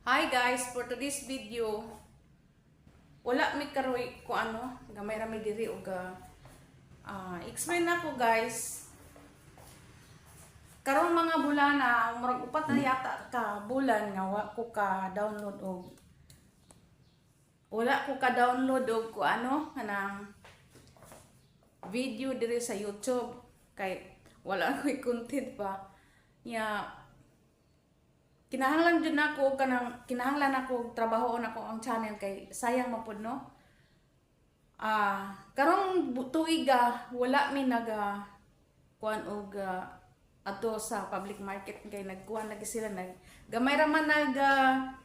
Hi guys, for today's video, wala mi karoy ko gamay ra mi diri og explain nako guys. Karong mga bulana, murag upat na yata ka bulan nga wa ko ka download og kanang video diri sa YouTube kay wala ko'y content pa. Kinahanglan jud nako kinahanglan ako trabaho nako ang channel kay sayang mapud no. Karong tuiga wala mi naga kuan og ato sa public market kay nagkuan lagi sila gamay ra man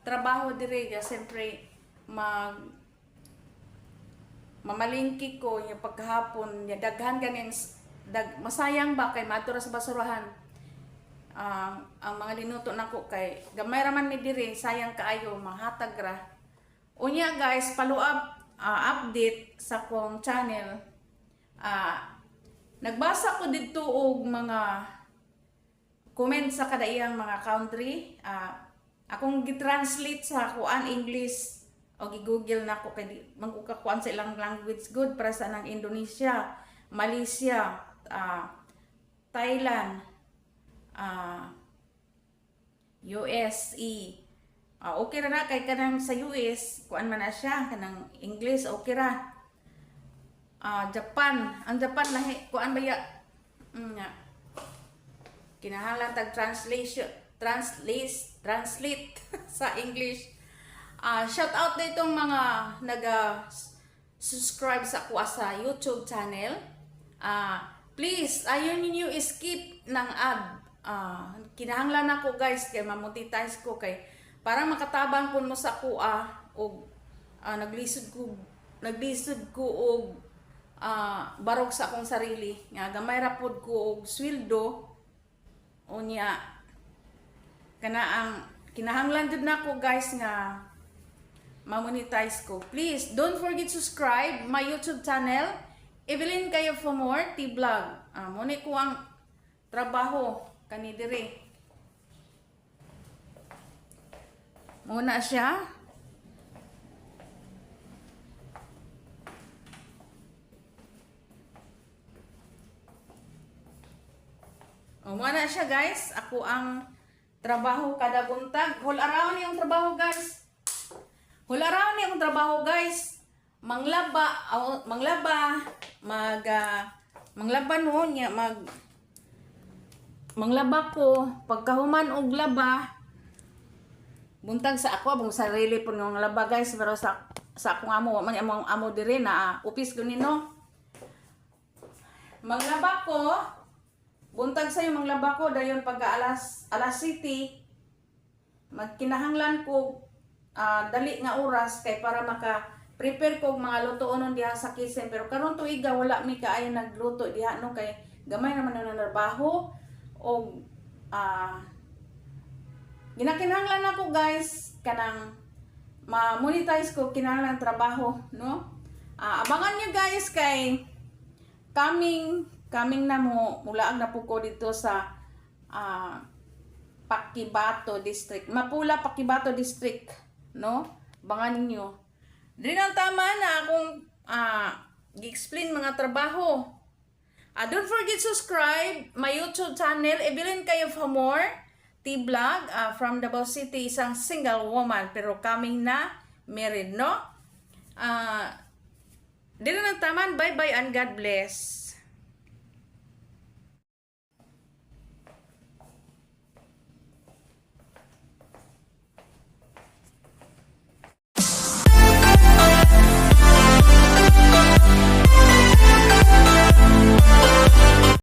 trabaho diri siyempre mamalingki ko yung pagkahapon daghan ganing masayang ba kay matura sa basurahan. Ang mga linuto nako kay gamay ra man mi diri sayang kaayo mahatag ra. Unya guys, follow up update sa kong channel. Nagbasa ko didto og mga comment sa kada iyang mga country. Akong gi-translate sa kuan English o gi-google nako kay mangkukakuan sa ilang language good para sa nang Indonesia, Malaysia, Thailand, USE. Okay ra na kay kanang sa US kuan man na siya kanang English okay ra. Japan, ang Japan lahi kuan ba ya kinahanglan tag translate sa English. Shout out ditong mga subscribe sa kuha sa YouTube channel. Please ayon ninyo skip ng ad. Kinahanglan ako guys kay ma-monetize ko kay para makatabang kun mo sa kuha og naglisod ko og barog sa akong sarili nga gamay ra pod ko og sweldo unya kana ang kinahanglan jud nako guys nga ma-monetize ko. Please don't forget subscribe my YouTube channel Evelyn kayo for more T-Vlog. Muna ko ang trabaho kani diri. Muna siya. Muna siya guys. Ako ang trabaho kada buntag. Whole around yung trabaho guys. Whole around yung trabaho guys. Manglaba no nya manglaba ko pagkahuman og laba buntag sa ako abong sarili pud ng laba guys pero sa akong amo man among amo dire na upis guni no manglaba ko buntag sayo manglaba ko dayon pagka alas 7 magkinahanglan ko dali nga oras kay para prepare ko mga lutoon diha sa kitchen pero karon tuiga wala mi kaayo nagluto diha no kay gamay naman na trabaho og ginakinahanglan ako guys kanang ma-monetize ko kinahanglan trabaho no. Abangan niyo guys kay coming na mula ang napuko dito sa Pakibato District, Mapula Pakibato District no. Abangan niyo. Dili ang tama na akong gi-explain mga trabaho. Don't forget subscribe my YouTube channel Evelyn kayo for more T-Vlog from Davao City, isang single woman pero coming na married no. Dili ang tama. Bye bye and God bless.